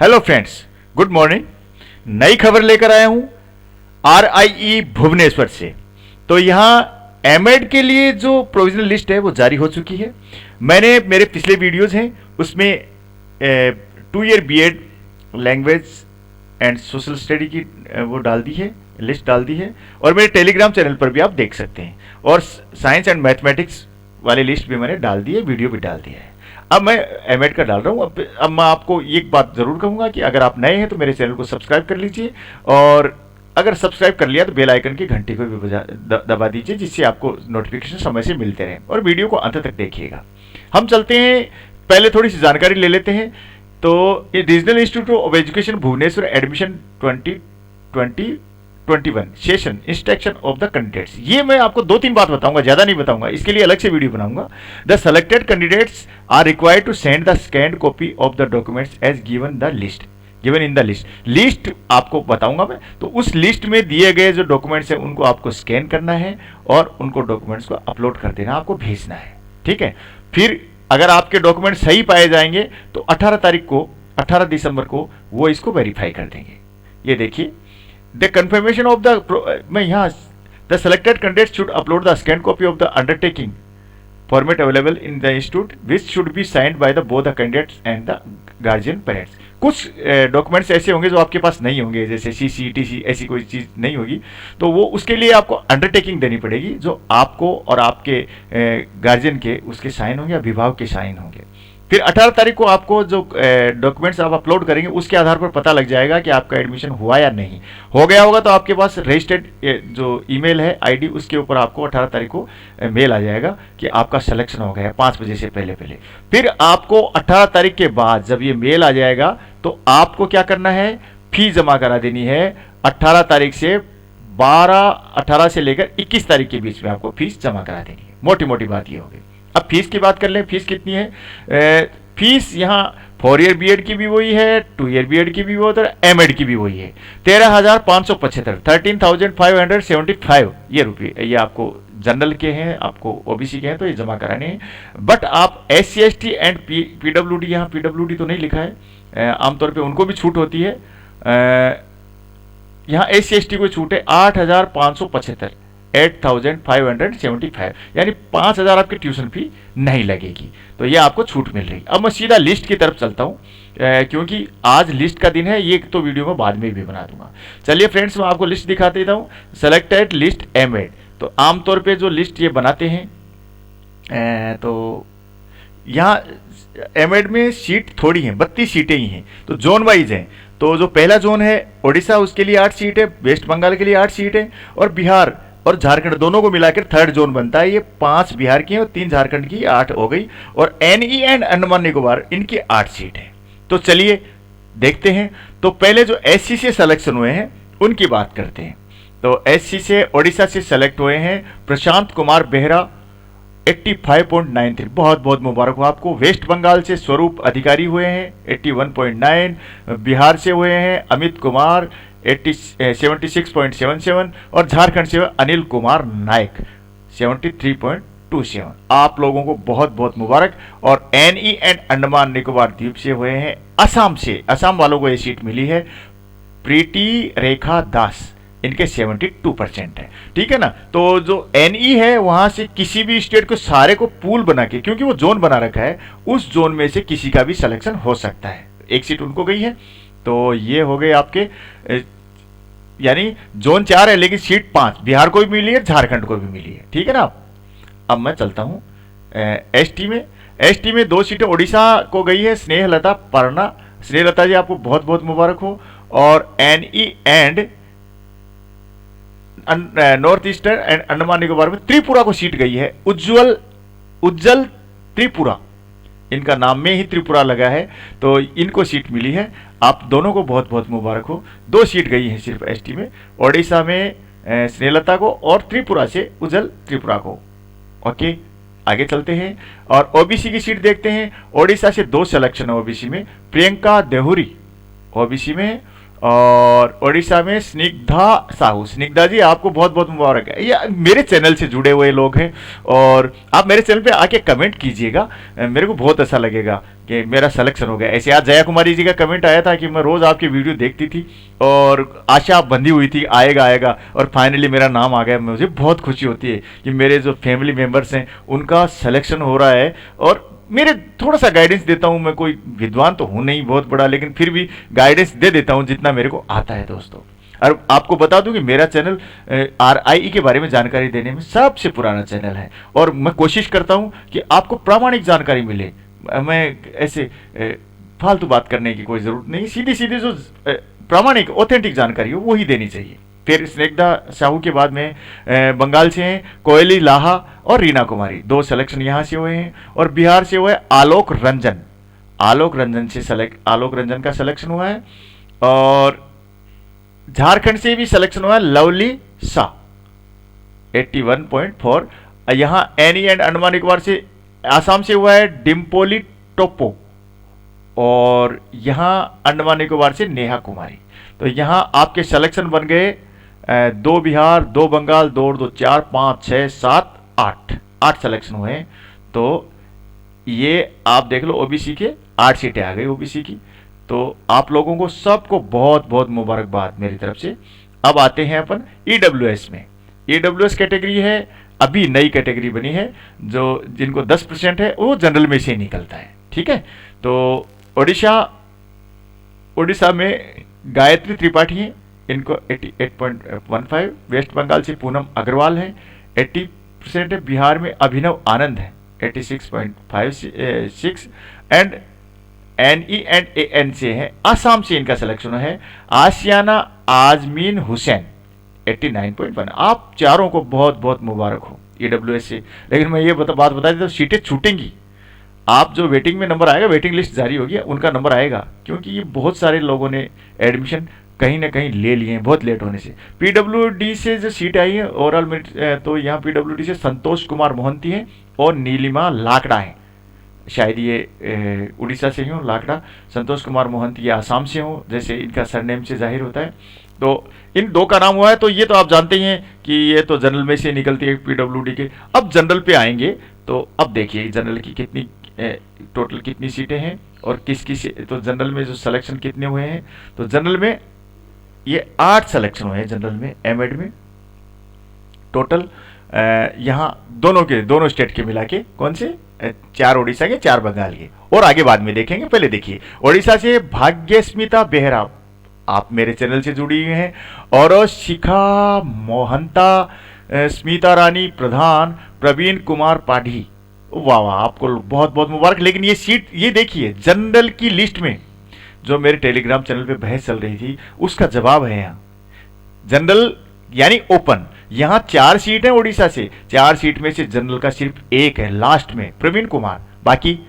Hello friends, good morning. नई खबर लेकर आया हूं RIE भुवनेश्वर से। तो यहाँ एमएड के लिए जो प्रोविजनल लिस्ट है वो जारी हो चुकी है। मैंने मेरे पिछले वीडियोस हैं उसमें 2 year BEd language and social study की वो डाल दी है, लिस्ट डाल दी है, और मेरे टेलीग्राम चैनल पर भी आप देख सकते हैं। और साइंस एंड मैथमेटिक्स वाली लिस्ट भी मैंने डाल दी है, वीडियो भी डाल दिया है। अब मैं एमएड का डाल रहा हूँ। अब मैं आपको एक बात ज़रूर कहूँगा कि अगर आप नए हैं तो मेरे चैनल को सब्सक्राइब कर लीजिए, और अगर सब्सक्राइब कर लिया तो बेल आइकन की घंटी को भी दबा दीजिए, जिससे आपको नोटिफिकेशन समय से मिलते रहें, और वीडियो को अंत तक देखिएगा। हम चलते हैं, पहले थोड़ी सी जानकारी ले लेते हैं। तो ये regional institute of education Bhubaneswar admission 2020-21 session instruction of the candidates, ये मैं आपको 2-3 बात बताऊंगा, ज्यादा नहीं बताऊंगा, इसके लिए अलग से वीडियो बनाऊंगा। The selected candidates are required to send the scanned copy of the documents as given in the list आपको बताऊंगा मैं। तो उस लिस्ट में दिए गए जो डॉक्यूमेंट्स हैं उनको आपको स्कैन करना है और उनको डॉक्यूमेंट्स को अपलोड कर देना, आपको भेजना है, ठीक है। फिर अगर आपके डॉक्यूमेंट सही पाए जाएंगे तो 18 दिसंबर को वो इसको वेरीफाई कर देंगे। ये देखिए, द कंफर्मेशन ऑफ द, मैं यहाँ, the selected candidate should upload the scan copy of the undertaking format available in the institute which should be signed by the both the candidates and the guardian parents. कुछ documents ऐसे होंगे जो आपके पास नहीं होंगे, जैसे CC TC ऐसी कोई चीज़ नहीं होगी, तो वो उसके लिए आपको अंडरटेकिंग देनी पड़ेगी, जो आपको और आपके गार्जियन के उसके साइन होंगे, अभिभावक के साइन होंगे। फिर 18 तारीख को आपको जो डॉक्यूमेंट्स आप अपलोड करेंगे उसके आधार पर पता लग जाएगा कि आपका एडमिशन हुआ या नहीं। हो गया होगा तो आपके पास रजिस्टर्ड जो ईमेल है ID, उसके ऊपर आपको 18 तारीख को मेल आ जाएगा कि आपका सिलेक्शन हो गया 5 बजे से पहले। फिर आपको 18 तारीख के बाद जब ये मेल आ जाएगा तो आपको क्या करना है, फीस जमा करा देनी है। 18 तारीख से 18 से लेकर 21 तारीख के बीच में आपको फीस जमा करा देनी है। मोटी मोटी बात ये होगी। अब फीस की बात कर लें, फीस कितनी है। फीस यहाँ 4 ईयर बीएड की भी वही है, 2 ईयर बीएड की भी वो है, एमएड की भी वही है। 13,575 13,575 ये रुपये, ये आपको जनरल के हैं, आपको OBC के हैं तो ये जमा कराने हैं। बट आप SC ST एंड PWD, यहाँ PWD तो नहीं लिखा है, आमतौर पे उनको भी छूट होती है। यहाँ SC ST को छूट है 8,575 8,575, यानी 5,000 आपकी ट्यूशन फी नहीं लगेगी, तो ये आपको छूट मिल रही। अब मैं सीधा लिस्ट की तरफ चलता हूँ, क्योंकि आज लिस्ट का दिन है, ये तो वीडियो में बाद में भी बना दूंगा। चलिए फ्रेंड्स, मैं आपको लिस्ट दिखा देता हूँ। सेलेक्टेड लिस्ट एमएड, तो आमतौर पे जो लिस्ट ये बनाते हैं, तो यहाँ एमएड में सीट थोड़ी हैं, 32 सीटें ही हैं, तो जोन वाइज हैं। तो जो पहला जोन है ओडिशा, उसके लिए 8 सीट है, वेस्ट बंगाल के लिए 8 सीट है, और बिहार और झारखंड दोनों को मिलाकर 3rd जोन बनता है। ये 5 बिहार की हैं और 3 झारखंड की, 8 हो गई। और NE एंड अंडमान निकोबार, इनकी 8 सीट है। तो चलिए देखते हैं। तो पहले जो SC से सिलेक्शन हुए हैं उनकी बात करते हैं। तो SC से ओडिशा से सेलेक्ट हुए हैं प्रशांत कुमार बेहरा, 85.93, बहुत बहुत मुबारक हो आपको। वेस्ट बंगाल से स्वरूप अधिकारी हुए हैं 81.9, बिहार से हुए हैं अमित कुमार 76.77, और झारखंड से अनिल कुमार नायक 73.27। आप लोगों को बहुत बहुत मुबारक। और NE एंड अंडमान निकोबार द्वीप से हुए हैं असम से, असम वालों को ये सीट मिली है प्रीति रेखा दास, इनके 72% है, ठीक है ना। तो जो NE है वहां से किसी भी स्टेट को सारे को पूल बना के, क्योंकि वो जोन बना रखा है, उस जोन में से किसी का भी सिलेक्शन हो सकता है। एक सीट उनको गई है, तो ये हो गए आपके, यानी जोन 4 है लेकिन सीट 5 बिहार को भी मिली है, झारखंड को भी मिली है, ठीक है ना। अब मैं चलता हूँ ST में। ST में 2 सीटें ओडिशा को गई है, स्नेहलता परना, स्नेहलता जी आपको बहुत बहुत मुबारक हो। और NE and north eastern and Andaman Nicobar में त्रिपुरा को सीट गई है, उज्जल त्रिपुरा, इनका नाम में ही त्रिपुरा लगा है, तो इनको सीट मिली है। आप दोनों को बहुत बहुत मुबारक हो। 2 सीट गई हैं सिर्फ ST में, ओडिशा में स्नेहलता को और त्रिपुरा से उज्जल त्रिपुरा को। ओके, आगे चलते हैं और OBC की सीट देखते हैं। ओडिशा से 2 सिलेक्शन है OBC में, प्रियंका देहुरी OBC में, और उड़ीसा में स्निग्धा साहू। स्निग्धा जी आपको बहुत बहुत मुबारक है, ये मेरे चैनल से जुड़े हुए लोग हैं और आप मेरे चैनल पे आके कमेंट कीजिएगा, मेरे को बहुत अच्छा लगेगा कि मेरा सिलेक्शन हो गया। ऐसे आज जया कुमारी जी का कमेंट आया था कि मैं रोज़ आपकी वीडियो देखती थी और आशा बंधी हुई थी आएगा आएगा, और फाइनली मेरा नाम आ गया। मुझे बहुत खुशी होती है कि मेरे जो फैमिली मेम्बर्स हैं उनका सिलेक्शन हो रहा है, और मेरे थोड़ा सा गाइडेंस देता हूँ। मैं कोई विद्वान तो हूँ नहीं बहुत बड़ा, लेकिन फिर भी गाइडेंस दे देता हूँ जितना मेरे को आता है दोस्तों। और आपको बता दूं कि मेरा चैनल RIE के बारे में जानकारी देने में सबसे पुराना चैनल है, और मैं कोशिश करता हूं कि आपको प्रामाणिक जानकारी मिले। मैं ऐसे फालतू बात करने की कोई ज़रूरत नहीं, सीधी सीधी जो प्रामाणिक ऑथेंटिक जानकारी हो वही देनी चाहिए। फिर स्निग्धा साहू के बाद में बंगाल से हैं कोयली लाहा और रीना कुमारी, 2 सिलेक्शन यहाँ से हुए हैं। और बिहार से हुआ है आलोक रंजन, आलोक रंजन का सिलेक्शन हुआ है। और झारखंड से भी सिलेक्शन हुआ है लवली शाह 81.4। यहाँ एनी एंड अंडमान निकोबार से, आसाम से हुआ है डिम्पोली टोप्पो, और यहाँ अंडमान निकोबार से नेहा कुमारी। तो यहाँ आपके सिलेक्शन बन गए 2 बिहार, 2 बंगाल, 2 और 2 4 5 6 7 8 सिलेक्शन हुए हैं। तो ये आप देख लो ओबीसी के 8 सीटें आ गई ओबीसी की। तो आप लोगों को सबको बहुत बहुत मुबारकबाद मेरी तरफ से। अब आते हैं अपन EWS में। EWS कैटेगरी है, अभी नई कैटेगरी बनी है, जो जिनको 10% है वो जनरल में से निकलता है, ठीक है। तो उड़ीसा में गायत्री त्रिपाठी हैं, इनको 88.15। वेस्ट बंगाल से पूनम अग्रवाल है, 80% है। बिहार में अभिनव आनंद है 86.56, एंड NE एंड AN से है। आसाम से इनका सिलेक्शन है आसियाना आजमीन हुसैन 89.1। आप चारों को बहुत बहुत मुबारक हो EWS से। लेकिन मैं ये बात बता देता हूँ, सीटें छूटेंगी। आप जो वेटिंग में नंबर आएगा, वेटिंग लिस्ट जारी होगी, उनका नंबर आएगा, क्योंकि ये बहुत सारे लोगों ने एडमिशन कहीं ना कहीं ले लिए हैं बहुत लेट होने से। PWD से जो सीट आई है ओवरऑल मेरिट, तो यहाँ PWD से संतोष कुमार मोहंती हैं और नीलिमा लाकड़ा हैं। शायद ये उड़ीसा से ही हो लाकड़ा, संतोष कुमार मोहंती ये आसाम से हो, जैसे इनका सरनेम से जाहिर होता है। तो इन 2 का नाम हुआ है। तो ये तो आप जानते ही हैं कि ये तो जनरल में से निकलती है PWD के। अब जनरल पे आएंगे, तो अब देखिए जनरल की कितनी टोटल कितनी सीटें हैं और किस तो जनरल में जो सिलेक्शन कितने हुए हैं। तो जनरल में ये 8 सिलेक्शन हुए हैं जनरल में, एमएड में टोटल। यहाँ दोनों स्टेट के मिला के, कौन से 4 उड़ीसा के, 4 बंगाल के, और आगे बाद में देखेंगे। पहले देखिए उड़ीसा से भाग्यस्मिता बेहरा, आप मेरे चैनल से जुड़ी हुई हैं, और शिखा मोहंता, स्मिता रानी प्रधान, प्रवीण कुमार पाढ़ी। वाह वाह, आपको बहुत बहुत मुबारक। लेकिन ये सीट, ये देखिए जनरल की लिस्ट में जो मेरे टेलीग्राम चैनल पे बहस चल रही थी उसका जवाब है यहाँ। जनरल यानी ओपन, यहाँ 4 सीट है उड़ीसा से, 4 सीट में से जनरल का सिर्फ 1 है लास्ट में, प्रवीण कुमार। बाकी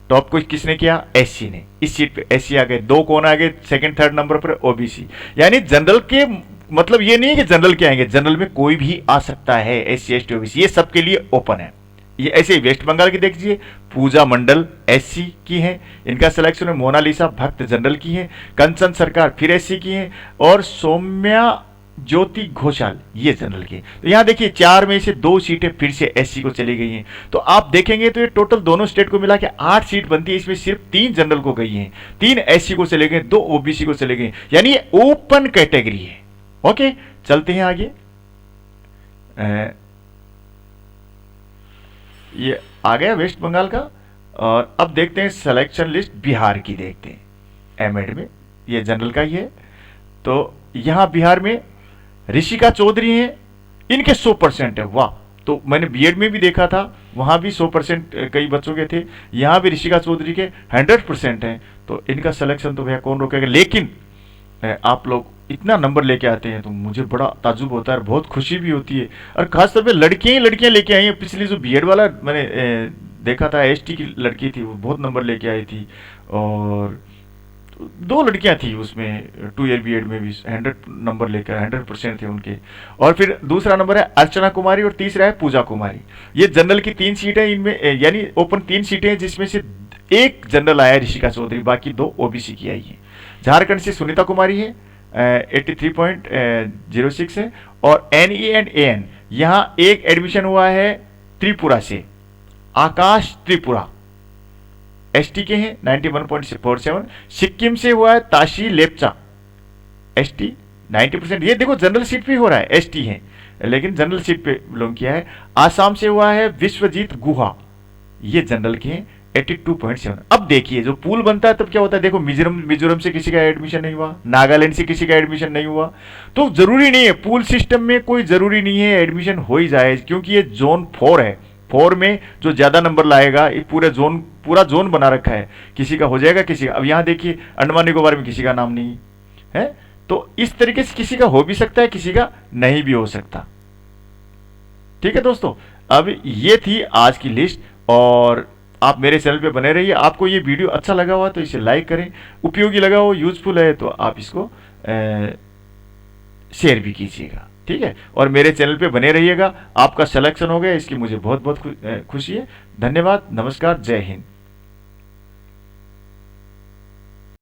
टॉप को किसने किया? SC ने। इस सीट पे SC आ गए। 2 कौन आ गए सेकंड थर्ड नंबर पर? OBC। यानी जनरल के मतलब ये नहीं है कि जनरल के आएंगे, जनरल में कोई भी आ सकता है, SC ST OBC ये सबके लिए ओपन है। ये ऐसे ही वेस्ट बंगाल की देख लीजिए, पूजा मंडल SC की है, इनका सिलेक्शन है। मोनालिसा भक्त जनरल की है, कंचन सरकार फिर SC की है, और सौम्या ज्योति घोषाल ये जनरल की। तो यहाँ देखिए 4 में से 2 सीटें फिर से SC को चली गई हैं। तो आप देखेंगे तो ये टोटल दोनों स्टेट को मिला के 8 सीट बनती है, इसमें सिर्फ 3 जनरल को गई हैं, 3 SC को चले गए, 2 OBC को चले गए, यानी ये ओपन कैटेगरी है। ओके, चलते हैं आगे। ये आ गया वेस्ट बंगाल का, और अब देखते हैं सिलेक्शन लिस्ट बिहार की। देखते हैं एमएड में, ये जनरल का ही है। तो यहाँ बिहार में ऋषिका चौधरी हैं, इनके 100% है। वाह, तो मैंने बीएड में भी देखा था, वहाँ भी 100% कई बच्चों के थे, यहाँ भी ऋषिका चौधरी के 100% हैं। तो इनका सिलेक्शन तो भैया कौन रोकेगा। लेकिन आप लोग इतना नंबर लेके आते हैं तो मुझे बड़ा ताजुब होता है, बहुत खुशी भी होती है। और खासतौर पे लड़कियां लेके आई हैं। पिछली जो बीएड वाला मैंने देखा था, ST की लड़की थी, वो बहुत नंबर लेके आई थी, और 2 लड़कियां थी उसमें 2 ईयर बीएड में भी 100 नंबर लेकर, 100% थे उनके। और फिर दूसरा नंबर है अर्चना कुमारी, और तीसरा है पूजा कुमारी। ये जनरल की 3 सीटें इनमें, यानी ओपन 3 सीटें हैं, जिसमें से 1 जनरल आया ऋषिका चौधरी, बाकी 2 OBC की आई है। झारखंड से सुनीता कुमारी है, 83.06 है। और NE एंड AN यहाँ एक एडमिशन हुआ है त्रिपुरा से, आकाश त्रिपुरा ST के हैं 91.47। सिक्किम से हुआ है ताशी लेप्चा ST 90%। ये देखो जनरल सीट पे हो रहा है, ST है लेकिन जनरल सीट पे बिलोंग किया है। आसाम से हुआ है विश्वजीत गुहा, ये जनरल के हैं 82.7। अब देखिए जो पूल बनता है तब क्या होता है, देखो मिजोरम से किसी का एडमिशन नहीं हुआ, नागालैंड से किसी का एडमिशन नहीं हुआ, तो जरूरी नहीं है पूल सिस्टम में, कोई जरूरी नहीं है एडमिशन हो ही जाए, क्योंकि ये जोन 4 है। 4 में जो ज्यादा नंबर लाएगा, ये पूरा जोन बना रखा है, किसी का हो जाएगा किसी का। अब यहाँ देखिए अंडमान निकोबार में किसी का नाम नहीं है, तो इस तरीके से किसी का हो भी सकता है, किसी का नहीं भी हो सकता। ठीक है दोस्तों, अब ये थी आज की लिस्ट, और आप मेरे चैनल पे बने रहिए। आपको ये वीडियो अच्छा लगा हुआ तो इसे लाइक करें, उपयोगी लगा हो, यूजफुल है तो आप इसको शेयर भी कीजिएगा। ठीक है, और मेरे चैनल पे बने रहिएगा। आपका सिलेक्शन हो गया इसकी मुझे बहुत बहुत खुशी है। धन्यवाद, नमस्कार, जय हिंद।